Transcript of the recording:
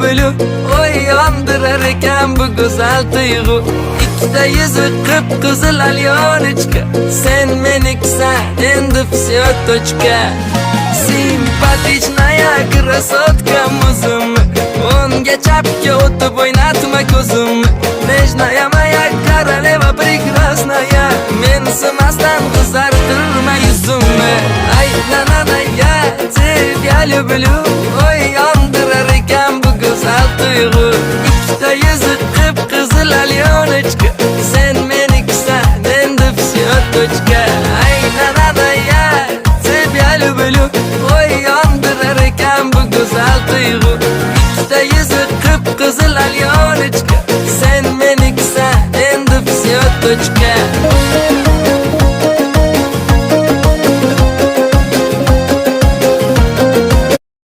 bülü oy yandırar ekan bu güzel tuyg'u. İkide yüzü kıpkızıl alyonechka, sen meniksan endi всё точка. Simpatichная красотка muzimni, o'nga chapga o'tib o'ynatma ko'zimni. Nежная моя королева прекрасная, mensimasdan qizartirma yuzimni. Ay nanana ya тебя люблю, oy yandırar ekan bu güzel tuyg'u. Ikkita yuzi qıpqizil alyonechka, sen meniksan endi всё точка. Ay nanana ya тебя люблю, oy yandırar ekan bu güzel tuyg'u. Ikkita yuzi qıpqizil alyonechka, sen meniksan endi всё точка.